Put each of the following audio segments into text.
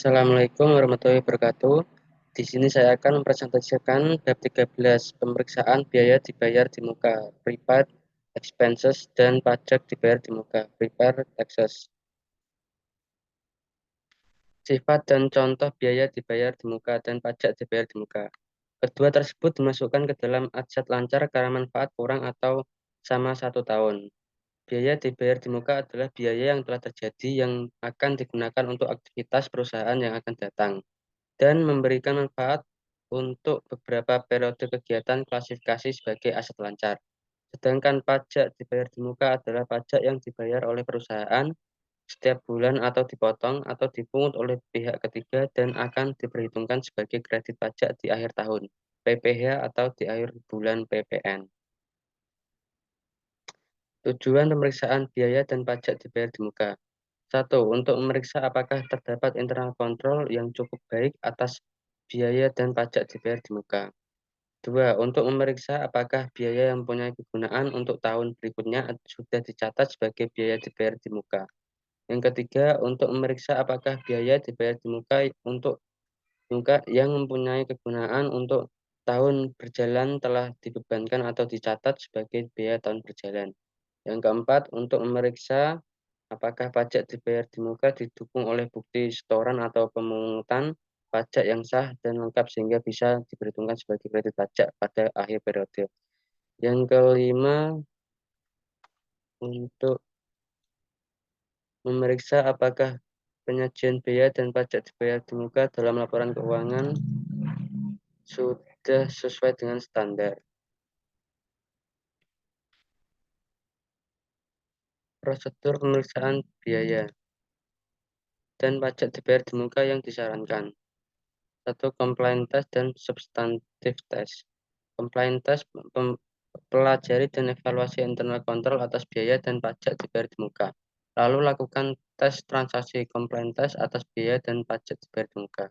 Assalamualaikum warahmatullahi wabarakatuh. Di sini saya akan mempresentasikan bab 13 pemeriksaan biaya dibayar di muka, prepaid expenses dan pajak dibayar di muka, prepaid taxes. Sifat dan contoh biaya dibayar di muka dan pajak dibayar di muka. Kedua tersebut dimasukkan ke dalam adsat lancar karena manfaat kurang atau sama 1 tahun. Biaya dibayar di muka adalah biaya yang telah terjadi yang akan digunakan untuk aktivitas perusahaan yang akan datang dan memberikan manfaat untuk beberapa periode kegiatan klasifikasi sebagai aset lancar. Sedangkan pajak dibayar di muka adalah pajak yang dibayar oleh perusahaan setiap bulan atau dipotong atau dipungut oleh pihak ketiga dan akan diperhitungkan sebagai kredit pajak di akhir tahun, PPh atau di akhir bulan PPN. Tujuan pemeriksaan biaya dan pajak dibayar di muka. 1. Untuk memeriksa apakah terdapat internal control yang cukup baik atas biaya dan pajak dibayar di muka. 2. Untuk memeriksa apakah biaya yang mempunyai kegunaan untuk tahun berikutnya sudah dicatat sebagai biaya dibayar di muka. Yang ketiga, untuk memeriksa apakah biaya dibayar di muka untuk muka yang mempunyai kegunaan untuk tahun berjalan telah dibebankan atau dicatat sebagai biaya tahun berjalan. Yang keempat, untuk memeriksa apakah pajak dibayar di muka didukung oleh bukti setoran atau pemungutan pajak yang sah dan lengkap sehingga bisa diperhitungkan sebagai kredit pajak pada akhir periode. Yang kelima, untuk memeriksa apakah penyajian biaya dan pajak dibayar di muka dalam laporan keuangan sudah sesuai dengan standar. Prosedur pemeriksaan biaya dan pajak dibayar di muka yang disarankan. 1. Compliance test dan substantive test. Compliance test pelajari dan evaluasi internal control atas biaya dan pajak dibayar di muka. Lalu lakukan tes transaksi compliance test atas biaya dan pajak dibayar di muka.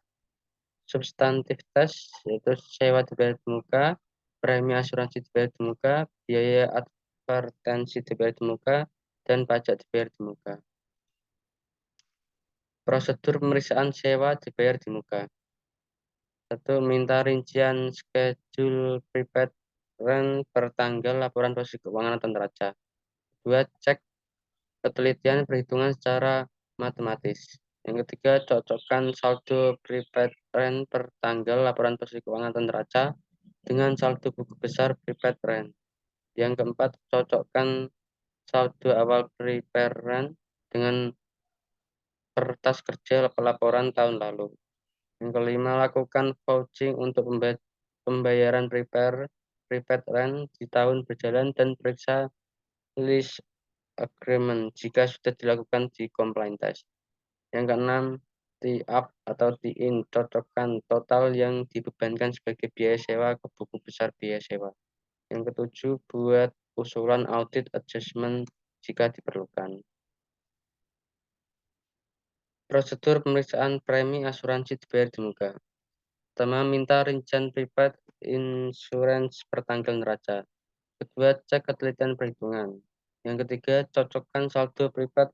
Substantive test yaitu sewa dibayar di muka, premi asuransi dibayar di muka, biaya advertensi dibayar di muka, dan pajak dibayar di muka. Prosedur pemeriksaan sewa dibayar di muka. 1. Minta rincian schedule prepaid rent per tanggal laporan posisi keuangan atau neraca. 2. Cek ketelitian perhitungan secara matematis. Yang ketiga, cocokkan saldo prepaid rent per tanggal laporan posisi keuangan atau neraca dengan saldo buku besar prepaid rent. Yang keempat, cocokkan saldo awal prepaid rent dengan kertas kerja laporan tahun lalu. Yang kelima, lakukan vouching untuk pembayaran prepaid rent di tahun berjalan dan periksa lease agreement jika sudah dilakukan di compliance test. Yang keenam, tie-up atau tie-in, cocokkan total yang dibebankan sebagai biaya sewa ke buku besar biaya sewa. Yang ketujuh, buat usulan audit adjustment jika diperlukan. Prosedur pemeriksaan premi asuransi dibayar di muka. Pertama, minta rincian prepaid insurance per tanggal neraca. Kedua, cek ketelitian perhitungan. Yang ketiga, cocokkan saldo prepaid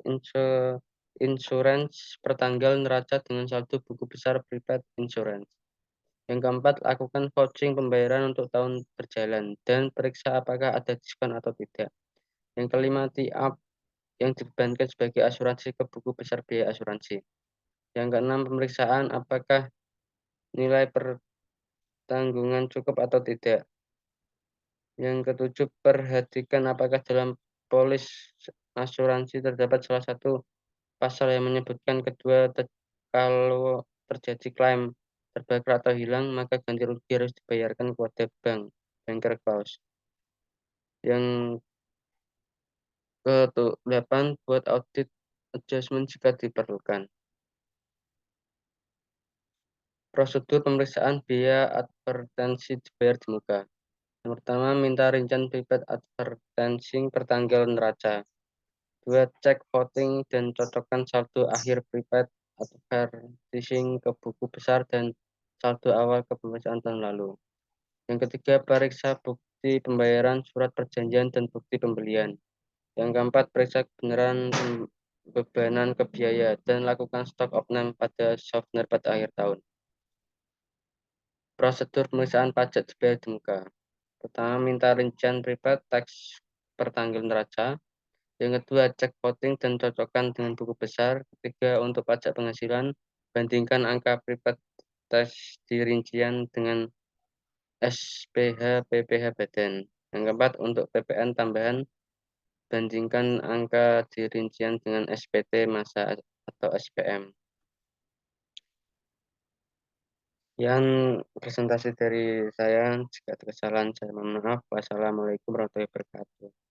insurance per tanggal neraca dengan saldo buku besar prepaid insurance. Yang keempat, lakukan vouching pembayaran untuk tahun berjalan dan periksa apakah ada diskon atau tidak. Yang kelima, tie-up yang dibebankan sebagai asuransi ke buku besar biaya asuransi. Yang keenam, pemeriksaan apakah nilai pertanggungan cukup atau tidak. Yang ketujuh, perhatikan apakah dalam polis asuransi terdapat salah satu pasal yang menyebutkan kalau terjadi klaim terbakar atau hilang, maka ganti rugi harus dibayarkan kepada banker clause. Yang ke-8, buat audit adjustment jika diperlukan. Prosedur pemeriksaan biaya advertensi dibayar di muka. Yang pertama, minta rincian prepaid advertensi per tanggal neraca. 2. Cek voting dan cocokkan saldo akhir prepaid advertising ke buku besar dan saldo awal ke pemeriksaan tahun lalu. Yang ketiga, periksa bukti pembayaran, surat perjanjian, dan bukti pembelian. Yang keempat, periksa kebenaran bebanan ke biaya, dan lakukan stock opname pada software pada akhir tahun. Prosedur pemeriksaan pajak dibayar di muka. Pertama, minta rincian prepaid tax per tanggal neraca. Yang kedua, cek voting dan cocokkan dengan buku besar. Ketiga, untuk pajak penghasilan, bandingkan angka prepaid tax di rincian dengan SPH PPh Badan. Yang keempat, untuk PPN tambahan, bandingkan angka di rincian dengan SPT masa atau SPM. Yang presentasi dari saya, jika ada kesalahan saya mohon maaf. Wassalamualaikum warahmatullahi wabarakatuh.